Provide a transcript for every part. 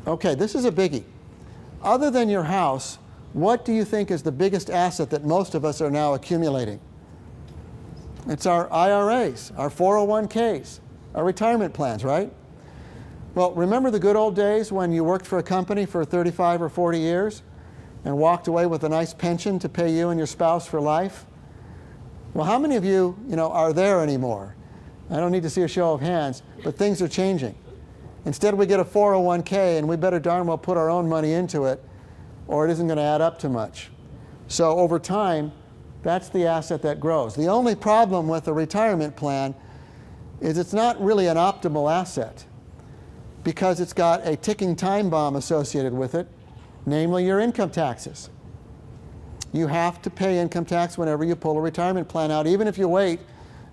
Okay, this is a biggie. Other than your house, what do you think is the biggest asset that most of us are now accumulating? It's our IRAs, our 401ks, our retirement plans, right? Well, remember the good old days when you worked for a company for 35 or 40 years and walked away with a nice pension to pay you and your spouse for life? Well, how many of you, are there anymore? I don't need to see a show of hands, but things are changing. Instead, we get a 401k, and we better darn well put our own money into it, or it isn't going to add up to much. So over time, that's the asset that grows. The only problem with a retirement plan is it's not really an optimal asset because it's got a ticking time bomb associated with it, namely your income taxes. You have to pay income tax whenever you pull a retirement plan out, even if you wait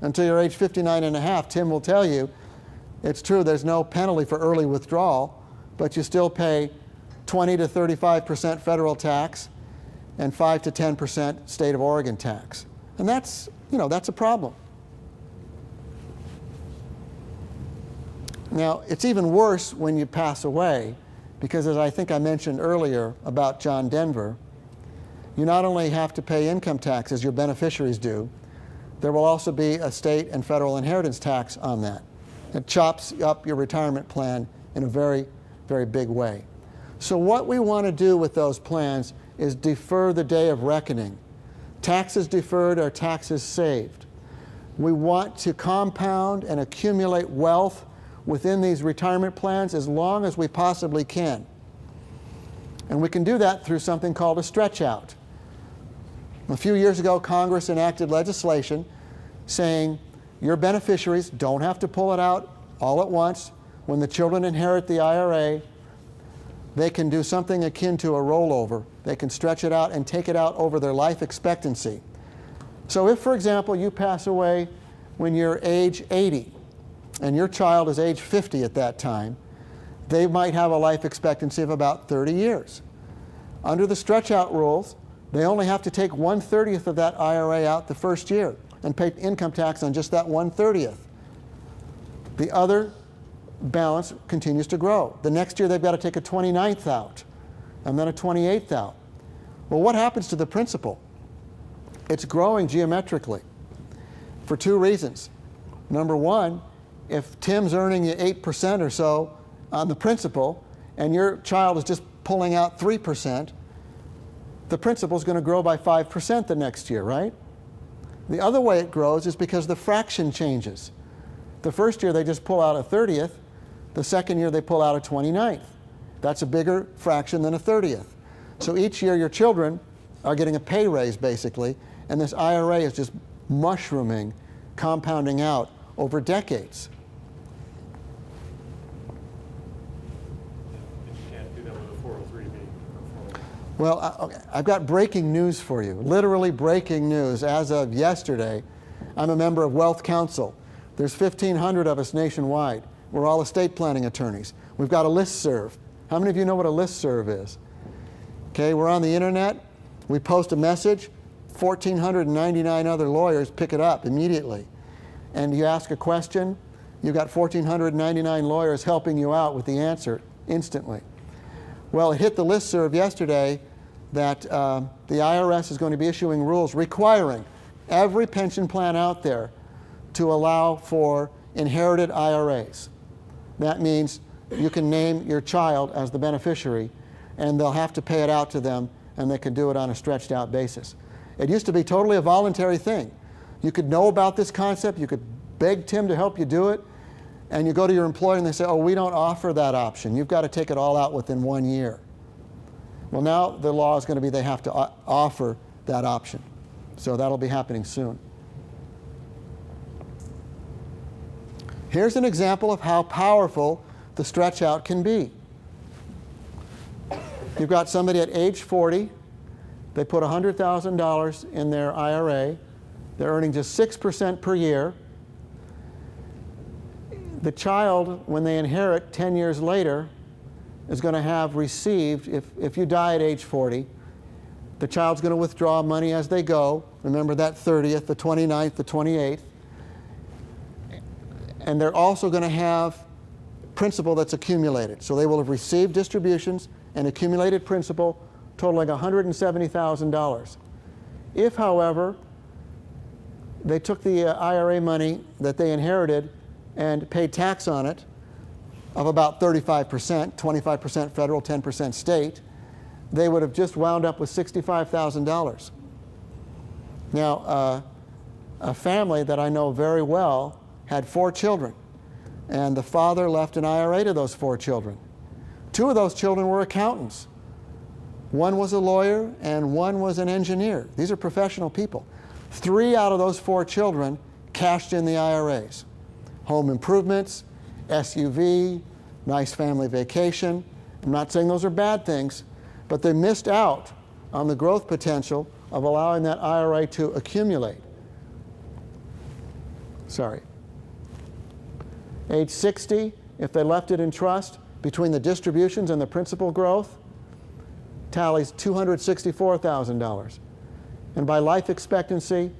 until you're age 59 and a half. Tim will tell you it's true, there's no penalty for early withdrawal, but you still pay 20 to 35% federal tax and 5 to 10% state of Oregon tax. And that's a problem. Now, it's even worse when you pass away, because as I think I mentioned earlier about John Denver, you not only have to pay income tax as your beneficiaries do, there will also be a state and federal inheritance tax on that. It chops up your retirement plan in a very, very big way. So what we want to do with those plans is defer the day of reckoning. Taxes deferred are taxes saved. We want to compound and accumulate wealth within these retirement plans as long as we possibly can. And we can do that through something called a stretch out. A few years ago, Congress enacted legislation saying your beneficiaries don't have to pull it out all at once. When the children inherit the IRA, they can do something akin to a rollover. They can stretch it out and take it out over their life expectancy. So if, for example, you pass away when you're age 80 and your child is age 50 at that time, they might have a life expectancy of about 30 years. Under the stretch out rules, they only have to take 1/30 of that IRA out the first year and pay income tax on just that 1/30. The other balance continues to grow. The next year they've got to take a 29th out and then a 28th out. Well, what happens to the principal? It's growing geometrically for two reasons. Number one, if Tim's earning you 8% or so on the principal and your child is just pulling out 3%, the principal is going to grow by 5% the next year, right? The other way it grows is because the fraction changes. The first year they just pull out a 30th. The second year they pull out a 29th. That's a bigger fraction than a 30th. So each year your children are getting a pay raise basically, and this IRA is just mushrooming, compounding out over decades. You can't do that with a 403B. Well, I've got breaking news for you, literally breaking news. As of yesterday, I'm a member of Wealth Council. There's 1,500 of us nationwide. We're all estate planning attorneys. We've got a listserv. How many of you know what a listserv is? Okay, we're on the internet. We post a message. 1,499 other lawyers pick it up immediately. And you ask a question, you've got 1,499 lawyers helping you out with the answer instantly. Well, it hit the listserv yesterday that the IRS is going to be issuing rules requiring every pension plan out there to allow for inherited IRAs. That means you can name your child as the beneficiary, and they'll have to pay it out to them, and they can do it on a stretched out basis. It used to be totally a voluntary thing. You could know about this concept, you could beg Tim to help you do it, and you go to your employer and they say, oh, we don't offer that option. You've got to take it all out within 1 year. Well, now the law is going to be they have to offer that option. So that'll be happening soon. Here's an example of how powerful the stretch out can be. You've got somebody at age 40. They put $100,000 in their IRA. They're earning just 6% per year. The child, when they inherit 10 years later, is going to have received, if you die at age 40, the child's going to withdraw money as they go. Remember that 30th, the 29th, the 28th. And they're also going to have principal that's accumulated. So they will have received distributions and accumulated principal totaling $170,000. If, however, they took the IRA money that they inherited and paid tax on it of about 35%, 25% federal, 10% state, they would have just wound up with $65,000. Now, a family that I know very well had 4 children, and the father left an IRA to those 4 children. 2 of those children were accountants. 1 was a lawyer and 1 was an engineer. These are professional people. 3 out of those 4 children cashed in the IRAs. Home improvements, SUV, nice family vacation. I'm not saying those are bad things, but they missed out on the growth potential of allowing that IRA to accumulate. Sorry. Age 60, if they left it in trust, between the distributions and the principal growth, tallies $264,000. And by life expectancy,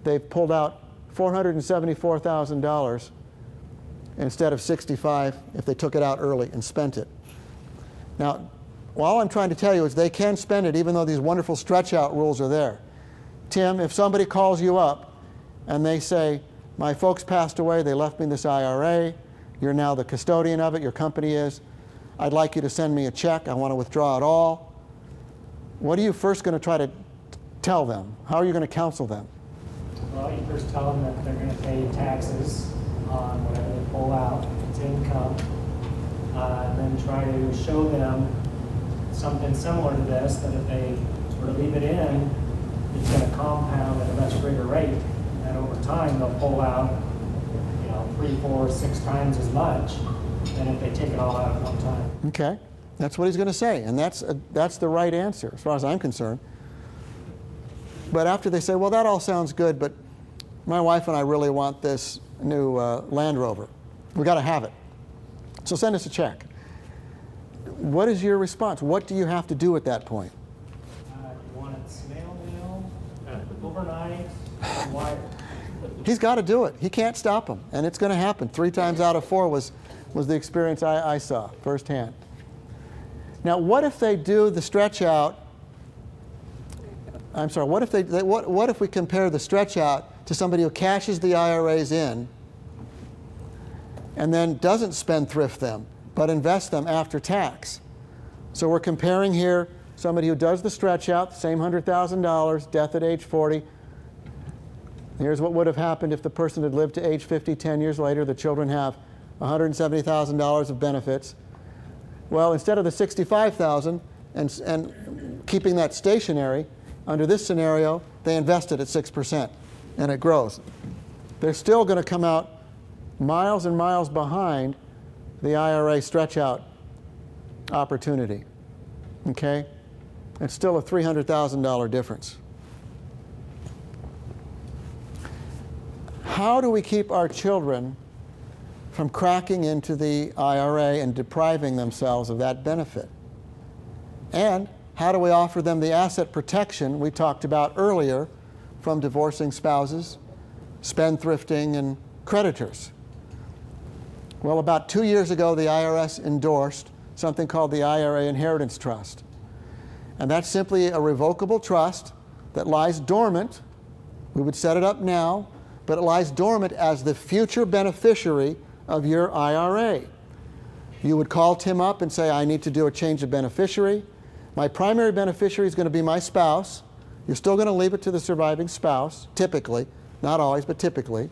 they've pulled out $474,000 instead of $65,000 if they took it out early and spent it. Now, all I'm trying to tell you is they can spend it even though these wonderful stretch-out rules are there. Tim, if somebody calls you up and they say, my folks passed away, they left me this IRA, you're now the custodian of it, your company is, I'd like you to send me a check, I want to withdraw it all. What are you first going to try to tell them? How are you going to counsel them? Well, you first tell them that they're going to pay taxes on whatever they pull out, it's income, and then try to show them something similar to this, that if they were to leave it in, it's going to compound at a much greater rate, and over time they'll pull out, 3, 4, 6 times as much than if they take it all out at one time. Okay, that's what he's going to say, and that's the right answer as far as I'm concerned. But after they say, well, that all sounds good, but my wife and I really want this new Land Rover. We've got to have it. So send us a check. What is your response? What do you have to do at that point? You want it snail mail, overnight, wire. He's got to do it. He can't stop him, and it's going to happen. 3 times out of 4 was the experience I saw firsthand. Now, what if they do the stretch out? I'm sorry. What if we compare the stretch out to somebody who cashes the IRAs in and then doesn't spendthrift them, but invests them after tax? So we're comparing here somebody who does the stretch out, same $100,000, death at age 40. Here's what would have happened if the person had lived to age 50 10 years later. The children have $170,000 of benefits. Well, instead of the $65,000 and keeping that stationary, under this scenario, they invest it at 6%, and it grows. They're still going to come out miles and miles behind the IRA stretch-out opportunity. Okay? It's still a $300,000 difference. How do we keep our children from cracking into the IRA and depriving themselves of that benefit? And how do we offer them the asset protection we talked about earlier from divorcing spouses, spendthrifting, and creditors? Well, about 2 years ago, the IRS endorsed something called the IRA Inheritance Trust. And that's simply a revocable trust that lies dormant. We would set it up now, but it lies dormant as the future beneficiary of your IRA. You would call Tim up and say, I need to do a change of beneficiary. My primary beneficiary is going to be my spouse. You're still going to leave it to the surviving spouse, typically. Not always, but typically.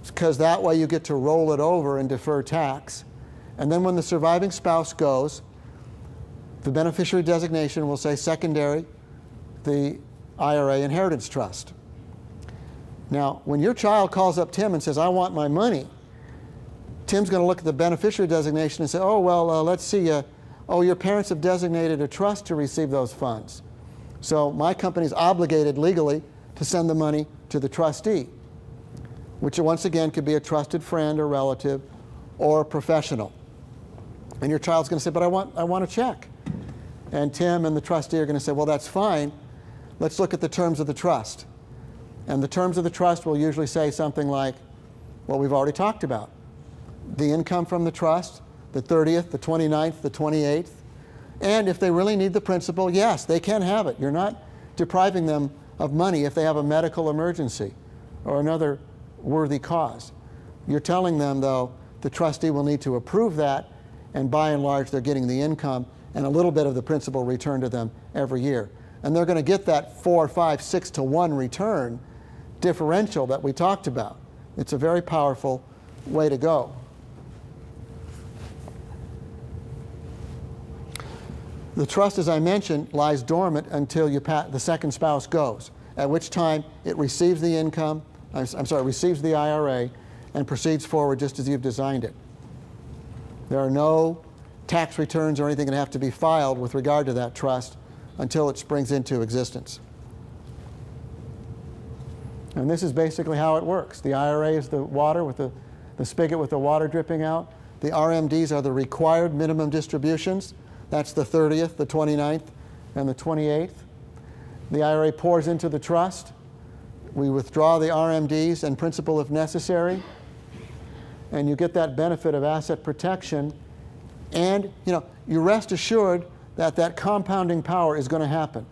Because that way you get to roll it over and defer tax. And then when the surviving spouse goes, the beneficiary designation will say secondary, the IRA Inheritance Trust. Now, when your child calls up Tim and says, I want my money, Tim's going to look at the beneficiary designation and say, oh, well, let's see. Oh, your parents have designated a trust to receive those funds. So my company's obligated legally to send the money to the trustee, which once again could be a trusted friend or relative or a professional. And your child's going to say, but I want a check. And Tim and the trustee are going to say, well, that's fine. Let's look at the terms of the trust. And the terms of the trust will usually say something like what we've already talked about. the income from the trust, the 30th, the 29th, the 28th. And if they really need the principal, yes, they can have it. You're not depriving them of money if they have a medical emergency or another worthy cause. You're telling them, though, the trustee will need to approve that, and by and large, they're getting the income and a little bit of the principal returned to them every year. And they're going to get that 4, 5, 6 to 1 return differential that we talked about. It's a very powerful way to go. The trust, as I mentioned, lies dormant until the second spouse goes, at which time it receives the income, receives the IRA, and proceeds forward just as you've designed it. There are no tax returns or anything that have to be filed with regard to that trust until it springs into existence. And this is basically how it works. The IRA is the water with the spigot with the water dripping out. The RMDs are the required minimum distributions. That's the 30th, the 29th, and the 28th. The IRA pours into the trust. We withdraw the RMDs and principal if necessary. And you get that benefit of asset protection. And you rest assured that that compounding power is going to happen.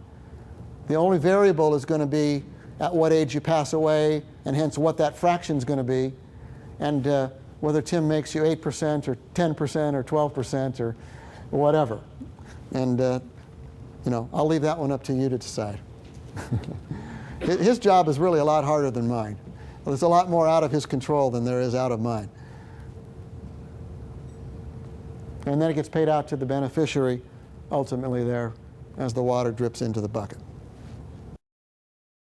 The only variable is going to be at what age you pass away, and hence what that fraction is going to be, and whether Tim makes you 8% or 10% or 12% or whatever. And I'll leave that one up to you to decide. His job is really a lot harder than mine. There's a lot more out of his control than there is out of mine. And then it gets paid out to the beneficiary ultimately there as the water drips into the bucket.